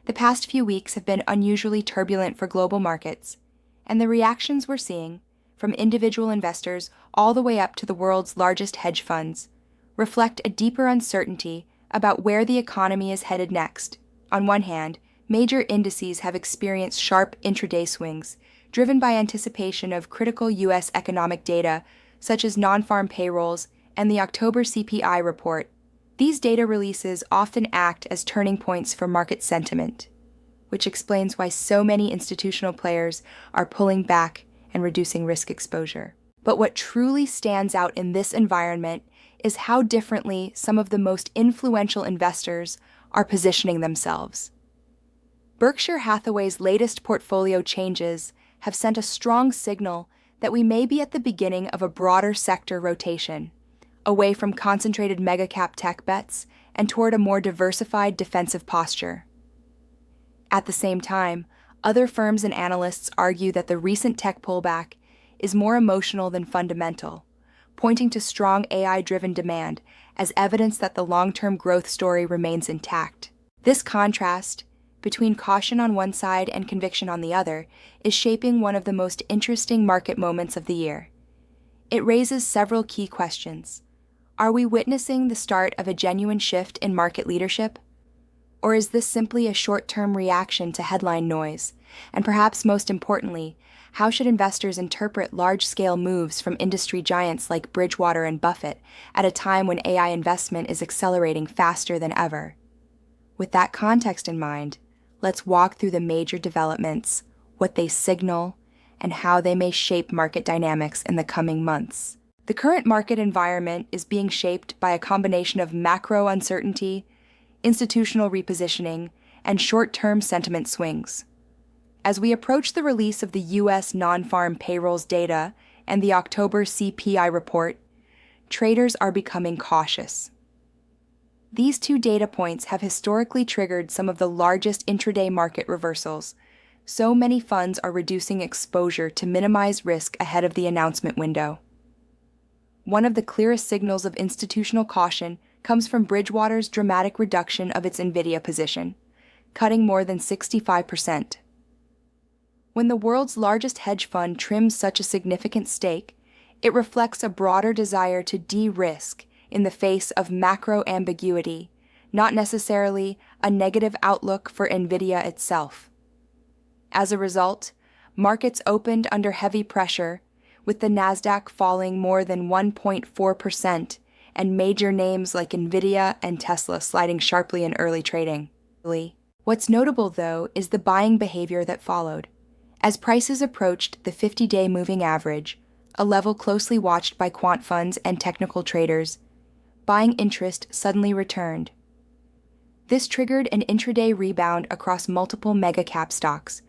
The past few weeks have been unusually turbulent for global markets, and the reactions we're seeing, from individual investors all the way up to the world's largest hedge funds, reflect a deeper uncertainty about where the economy is headed next. On one hand, major indices have experienced sharp intraday swings, driven by anticipation of critical U.S. economic data such as non-farm payrolls and the October CPI report. These data releases often act as turning points for market sentiment, which explains why so many institutional players are pulling back and reducing risk exposure. But what truly stands out in this environment is how differently some of the most influential investors are positioning themselves. Berkshire Hathaway's latest portfolio changes have sent a strong signal that we may be at the beginning of a broader sector rotation, away from concentrated mega-cap tech bets and toward a more diversified defensive posture. At the same time, other firms and analysts argue that the recent tech pullback is more emotional than fundamental, pointing to strong AI-driven demand as evidence that the long-term growth story remains intact. This contrast between caution on one side and conviction on the other is shaping one of the most interesting market moments of the year. It raises several key questions. Are we witnessing the start of a genuine shift in market leadership? Or is this simply a short-term reaction to headline noise? And perhaps most importantly, how should investors interpret large-scale moves from industry giants like Bridgewater and Buffett at a time when AI investment is accelerating faster than ever? With that context in mind, let's walk through the major developments, what they signal, and how they may shape market dynamics in the coming months. The current market environment is being shaped by a combination of macro uncertainty, institutional repositioning, and short-term sentiment swings. As we approach the release of the U.S. non-farm payrolls data and the October CPI report, traders are becoming cautious. These two data points have historically triggered some of the largest intraday market reversals. So many funds are reducing exposure to minimize risk ahead of the announcement window. One of the clearest signals of institutional caution comes from Bridgewater's dramatic reduction of its Nvidia position, cutting more than 65%. When the world's largest hedge fund trims such a significant stake, it reflects a broader desire to de-risk in the face of macro ambiguity, not necessarily a negative outlook for Nvidia itself. As a result, markets opened under heavy pressure, with the Nasdaq falling more than 1.4% and major names like Nvidia and Tesla sliding sharply in early trading. What's notable, though, is the buying behavior that followed. As prices approached the 50-day moving average, a level closely watched by quant funds and technical traders, buying interest suddenly returned. This triggered an intraday rebound across multiple mega-cap stocks.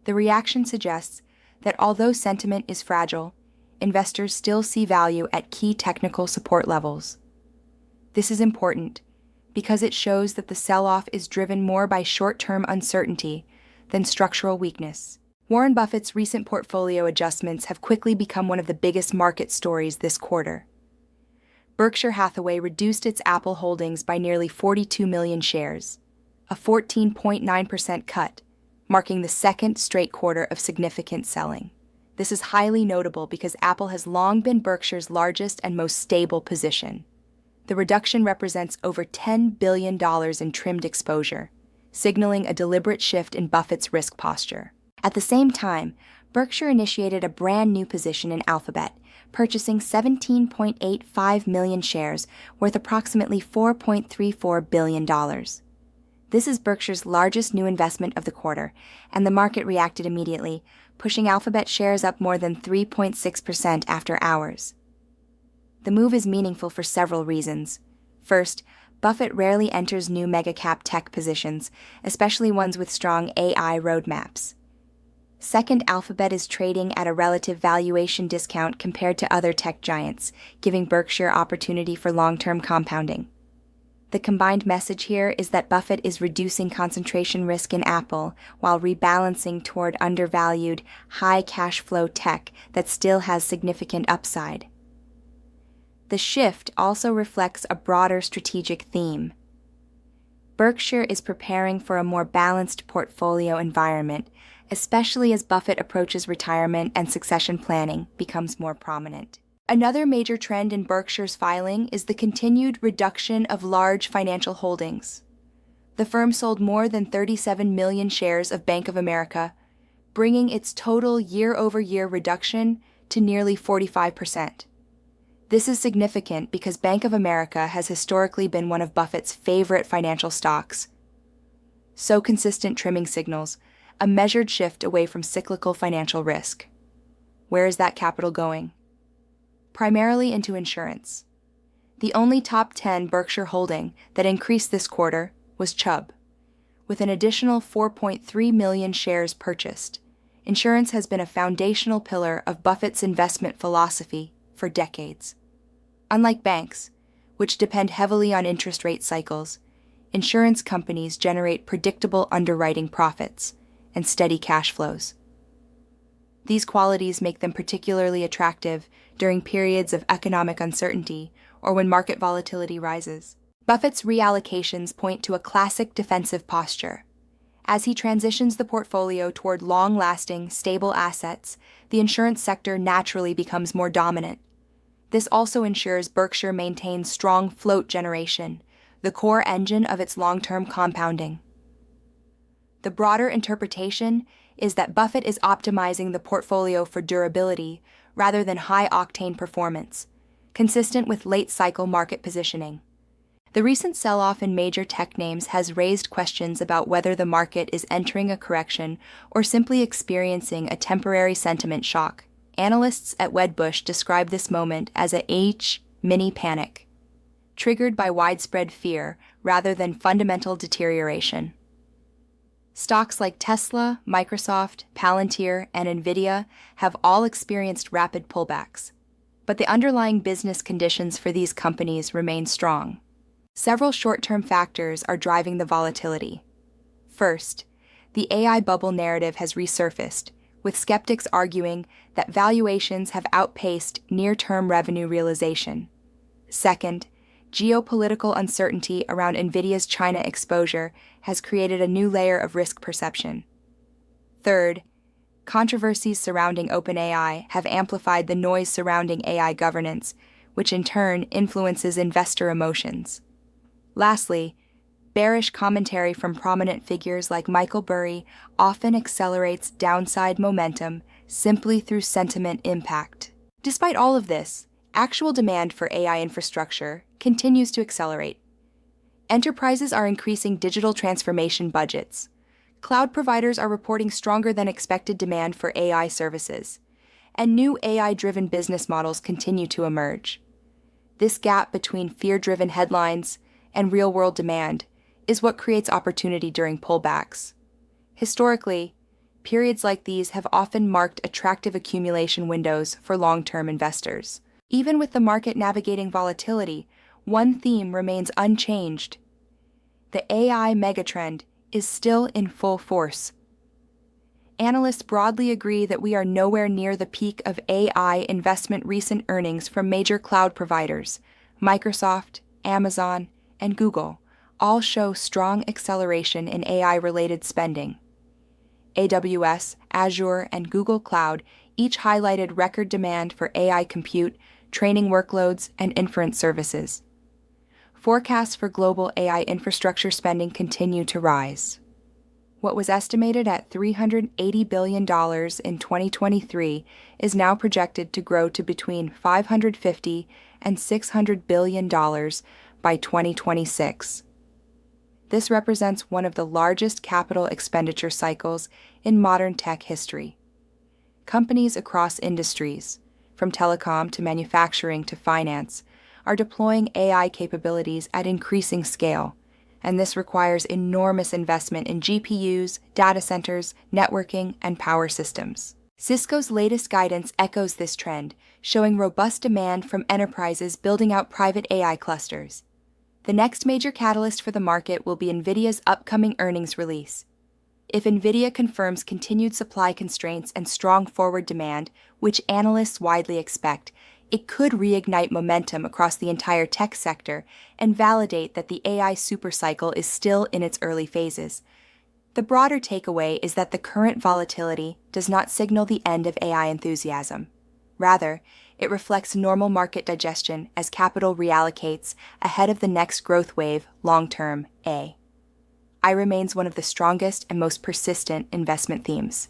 The reaction suggests that although sentiment is fragile, investors still see value at key technical support levels. This is important because it shows that the sell-off is driven more by short-term uncertainty than structural weakness. Warren Buffett's recent portfolio adjustments have quickly become one of the biggest market stories this quarter. Berkshire Hathaway reduced its Apple holdings by nearly 42 million shares, a 14.9% cut, marking the second straight quarter of significant selling. This is highly notable because Apple has long been Berkshire's largest and most stable position. The reduction represents over $10 billion in trimmed exposure, signaling a deliberate shift in Buffett's risk posture. At the same time, Berkshire initiated a brand new position in Alphabet, purchasing 17.85 million shares worth approximately $4.34 billion. This is Berkshire's largest new investment of the quarter, and the market reacted immediately, pushing Alphabet shares up more than 3.6% after hours. The move is meaningful for several reasons. First, Buffett rarely enters new mega-cap tech positions, especially ones with strong AI roadmaps. Second, Alphabet is trading at a relative valuation discount compared to other tech giants, giving Berkshire opportunity for long-term compounding. The combined message here is that Buffett is reducing concentration risk in Apple while rebalancing toward undervalued, high cash flow tech that still has significant upside. The shift also reflects a broader strategic theme. Berkshire is preparing for a more balanced portfolio environment, especially as Buffett approaches retirement and succession planning becomes more prominent. Another major trend in Berkshire's filing is the continued reduction of large financial holdings. The firm sold more than 37 million shares of Bank of America, bringing its total year-over-year reduction to nearly 45%. This is significant because Bank of America has historically been one of Buffett's favorite financial stocks. So consistent trimming signals a measured shift away from cyclical financial risk. Where is that capital going? Primarily into insurance. The only top 10 Berkshire holding that increased this quarter was Chubb. With an additional 4.3 million shares purchased, insurance has been a foundational pillar of Buffett's investment philosophy for decades. Unlike banks, which depend heavily on interest rate cycles, insurance companies generate predictable underwriting profits and steady cash flows. These qualities make them particularly attractive during periods of economic uncertainty or when market volatility rises. Buffett's reallocations point to a classic defensive posture. As he transitions the portfolio toward long-lasting, stable assets, the insurance sector naturally becomes more dominant. This also ensures Berkshire maintains strong float generation, the core engine of its long-term compounding. The broader interpretation is that Buffett is optimizing the portfolio for durability rather than high-octane performance, consistent with late-cycle market positioning. The recent sell-off in major tech names has raised questions about whether the market is entering a correction or simply experiencing a temporary sentiment shock. Analysts at Wedbush describe this moment as a mini panic, triggered by widespread fear rather than fundamental deterioration. Stocks like Tesla, Microsoft, Palantir, and Nvidia have all experienced rapid pullbacks, but the underlying business conditions for these companies remain strong. Several short-term factors are driving the volatility. First, the AI bubble narrative has resurfaced, with skeptics arguing that valuations have outpaced near-term revenue realization. Second, geopolitical uncertainty around Nvidia's China exposure has created a new layer of risk perception. Third, controversies surrounding OpenAI have amplified the noise surrounding AI governance, which in turn influences investor emotions. Lastly, bearish commentary from prominent figures like Michael Burry often accelerates downside momentum simply through sentiment impact. Despite all of this, actual demand for AI infrastructure continues to accelerate. Enterprises are increasing digital transformation budgets. Cloud providers are reporting stronger than expected demand for AI services, and new AI-driven business models continue to emerge. This gap between fear-driven headlines and real-world demand is what creates opportunity during pullbacks. Historically, periods like these have often marked attractive accumulation windows for long-term investors. Even with the market navigating volatility, one theme remains unchanged. The AI megatrend is still in full force. Analysts broadly agree that we are nowhere near the peak of AI investment. Recent earnings from major cloud providers, Microsoft, Amazon, and Google, all show strong acceleration in AI-related spending. AWS, Azure, and Google Cloud each highlighted record demand for AI compute, training workloads, and inference services. Forecasts for global AI infrastructure spending continue to rise. What was estimated at $380 billion in 2023 is now projected to grow to between $550 and $600 billion by 2026. This represents one of the largest capital expenditure cycles in modern tech history. Companies across industries, from telecom to manufacturing to finance, are deploying AI capabilities at increasing scale, and this requires enormous investment in GPUs, data centers, networking, and power systems. Cisco's latest guidance echoes this trend, showing robust demand from enterprises building out private AI clusters. The next major catalyst for the market will be NVIDIA's upcoming earnings release. If NVIDIA confirms continued supply constraints and strong forward demand, which analysts widely expect, It could reignite momentum across the entire tech sector and validate that the AI supercycle is still in its early phases. The broader takeaway is that the current volatility does not signal the end of AI enthusiasm. Rather, it reflects normal market digestion as capital reallocates ahead of the next growth wave, long-term AI remains one of the strongest and most persistent investment themes.